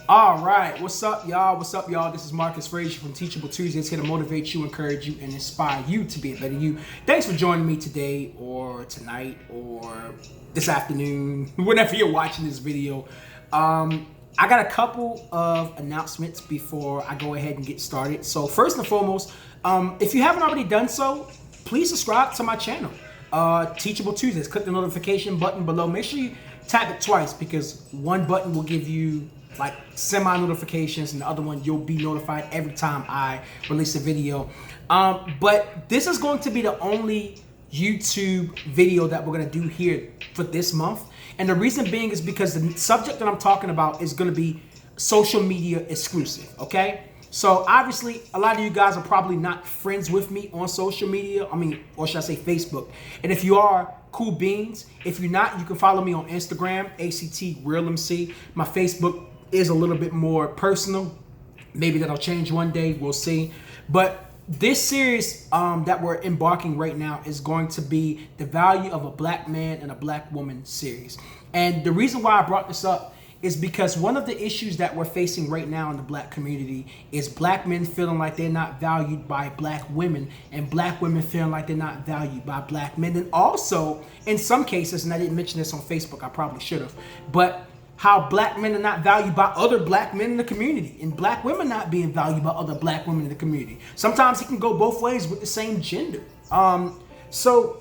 All right, what's up, y'all? What's up, y'all? This is Marcus Frazier from Teachable Tuesdays, here to motivate you, encourage you, and inspire you to be a better you. Thanks for joining me today, or tonight, or this afternoon, whenever you're watching this video. I got a couple of announcements before I go ahead and get started. So first and foremost, if you haven't already done so, please subscribe to my channel, Teachable Tuesdays. Click the notification button below. Make sure you tap it twice because one button will give you like semi notifications and the other one you'll be notified every time I release a video. But this is going to be the only YouTube video that we're going to do here for this month. And the reason being is because the subject that I'm talking about is going to be social media exclusive, okay? So obviously, a lot of you guys are probably not friends with me on social media. Or should I say Facebook? And if you are, cool beans. If you're not, you can follow me on Instagram, ACT Real MC. My Facebook is a little bit more personal. Maybe that'll change one day. We'll see. But this series that we're embarking right now is going to be the value of a black man and a black woman series. And the reason why I brought this up is because one of the issues that we're facing right now in the black community is black men feeling like they're not valued by black women, and black women feeling like they're not valued by black men. And also, in some cases, and I didn't mention this on Facebook, I probably should have, but how black men are not valued by other black men in the community, and black women not being valued by other black women in the community. Sometimes it can go both ways with the same gender. So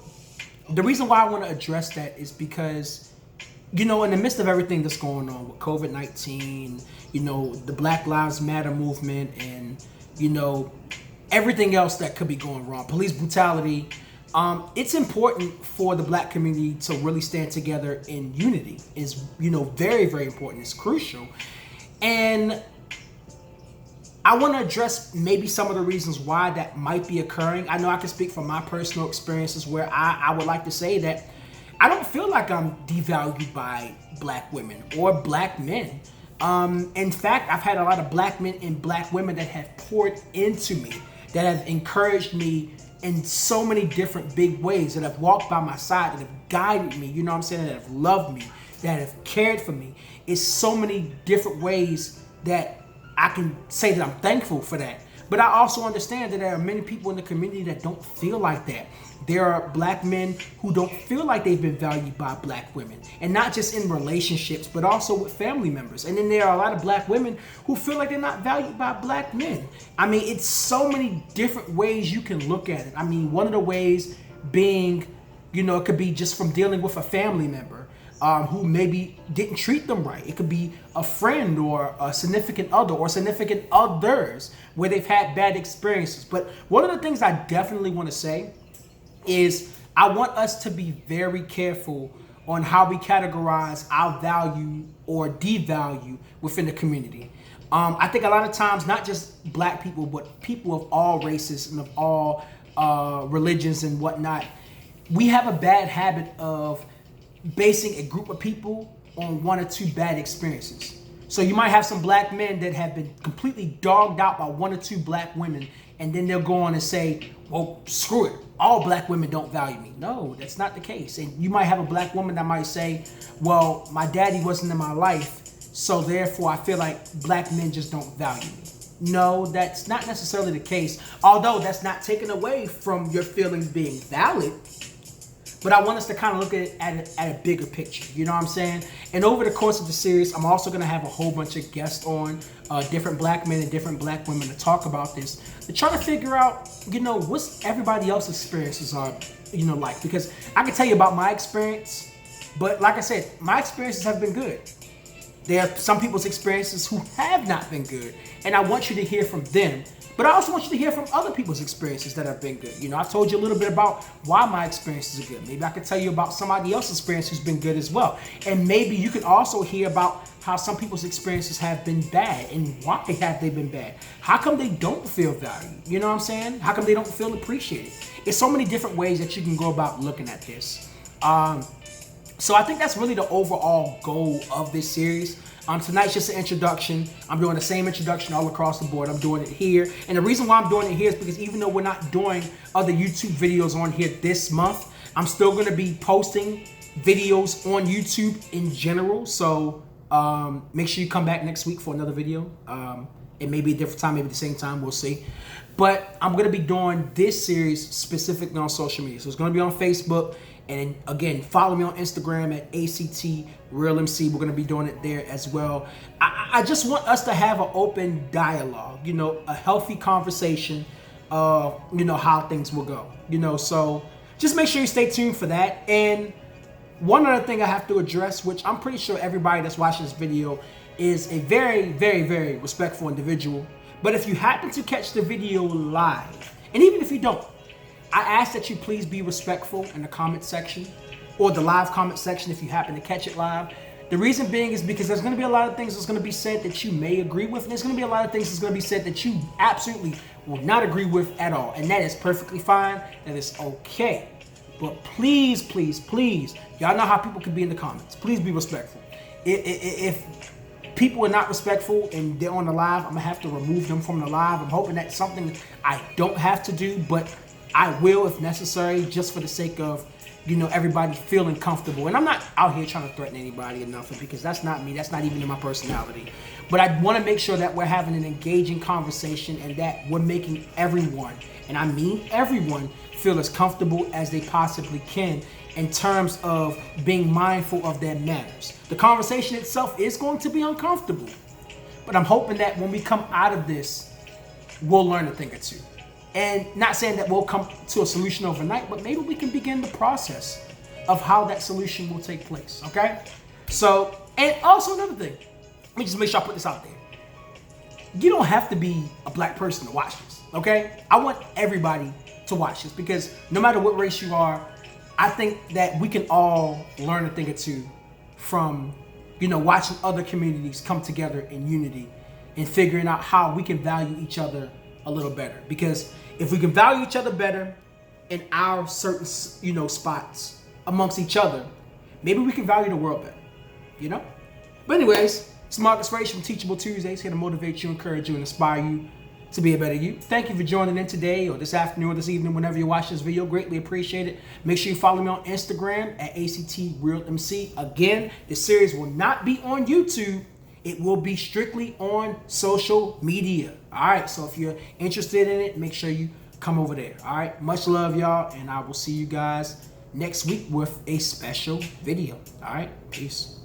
the reason why I want to address that is because, you know, in the midst of everything that's going on with COVID-19, you know, the Black Lives Matter movement, and, you know, everything else that could be going wrong, police brutality, it's important for the black community to really stand together in unity. Is, you know, very, very important. It's crucial. And I want to address maybe some of the reasons why that might be occurring. I know I can speak from my personal experiences where I would like to say that I don't feel like I'm devalued by black women or black men. In fact, I've had a lot of black men and black women that have poured into me, that have encouraged me in so many different big ways, that have walked by my side, that have guided me, you know what I'm saying, that have loved me, that have cared for me. It's so many different ways that I can say that I'm thankful for that. But I also understand that there are many people in the community that don't feel like that. There are black men who don't feel like they've been valued by black women, and not just in relationships, but also with family members. And then there are a lot of black women who feel like they're not valued by black men. I mean, it's so many different ways you can look at it. I mean, one of the ways being, you know, it could be just from dealing with a family member who maybe didn't treat them right. It could be a friend or a significant other or significant others where they've had bad experiences. But one of the things I definitely want to say is I want us to be very careful on how we categorize our value or devalue within the community. I think a lot of times, not just black people, but people of all races and of all religions and whatnot, we have a bad habit of basing a group of people on one or two bad experiences. So you might have some black men that have been completely dogged out by one or two black women, and then they'll go on and say, well, screw it, all black women don't value me. No, that's not the case. And you might have a black woman that might say, well, my daddy wasn't in my life, so therefore I feel like black men just don't value me. No, that's not necessarily the case, although that's not taken away from your feelings being valid. But I want us to kind of look at a bigger picture, you know what I'm saying? And over the course of the series, I'm also going to have a whole bunch of guests on, different black men and different black women, to talk about this, to try to figure out, you know, what's everybody else's experiences are, you know, like. Because I can tell you about my experience, but like I said, my experiences have been good. There are some people's experiences who have not been good, and I want you to hear from them. But I also want you to hear from other people's experiences that have been good. You know, I told you a little bit about why my experiences are good. Maybe I could tell you about somebody else's experience who's been good as well. And maybe you can also hear about how some people's experiences have been bad, and why have they been bad. How come they don't feel valued? You know what I'm saying? How come they don't feel appreciated? It's so many different ways that you can go about looking at this. So I think that's really the overall goal of this series. Tonight's just an introduction. I'm doing the same introduction all across the board. I'm doing it here. And the reason why I'm doing it here is because even though we're not doing other YouTube videos on here this month, I'm still going to be posting videos on YouTube in general. So Make sure you come back next week for another video. It may be a different time, maybe the same time, we'll see. But I'm going to be doing this series specifically on social media. So it's going to be on Facebook. And again, follow me on Instagram at ACTRealMC. We're going to be doing it there as well. I just want us to have an open dialogue, you know, a healthy conversation of, you know, how things will go, you know. So just make sure you stay tuned for that. And one other thing I have to address, which I'm pretty sure everybody that's watching this video is a very, very, very respectful individual. But if you happen to catch the video live, and even if you don't, I ask that you please be respectful in the comment section or the live comment section if you happen to catch it live. The reason being is because there's going to be a lot of things that's going to be said that you may agree with, and there's going to be a lot of things that's going to be said that you absolutely will not agree with at all. And that is perfectly fine. That is okay. But please, please, please, y'all know how people can be in the comments. Please be respectful. If people are not respectful and they're on the live, I'm going to have to remove them from the live. I'm hoping that's something I don't have to do, but I will if necessary, just for the sake of, you know, everybody feeling comfortable. And I'm not out here trying to threaten anybody or nothing, because that's not me. That's not even in my personality. But I want to make sure that we're having an engaging conversation and that we're making everyone, and I mean everyone, feel as comfortable as they possibly can in terms of being mindful of their manners. The conversation itself is going to be uncomfortable, but I'm hoping that when we come out of this, we'll learn a thing or two. And not saying that we'll come to a solution overnight, but maybe we can begin the process of how that solution will take place, okay? So, and also another thing, let me just make sure I put this out there. You don't have to be a black person to watch this, okay? I want everybody to watch this, because no matter what race you are, I think that we can all learn a thing or two from, you know, watching other communities come together in unity and figuring out how we can value each other a little better. Because if we can value each other better in our certain, you know, spots amongst each other, maybe we can value the world better, you know? But anyways, it's Marcus Rage from Teachable Tuesdays, here to motivate you, encourage you, and inspire you to be a better you. Thank you for joining in today or this afternoon or this evening, whenever you watch this video. Greatly appreciate it. Make sure you follow me on Instagram at ACTRealMC. Again, this series will not be on YouTube. It will be strictly on social media. All right, so if you're interested in it, make sure you come over there. All right, much love, y'all, and I will see you guys next week with a special video. All right, peace.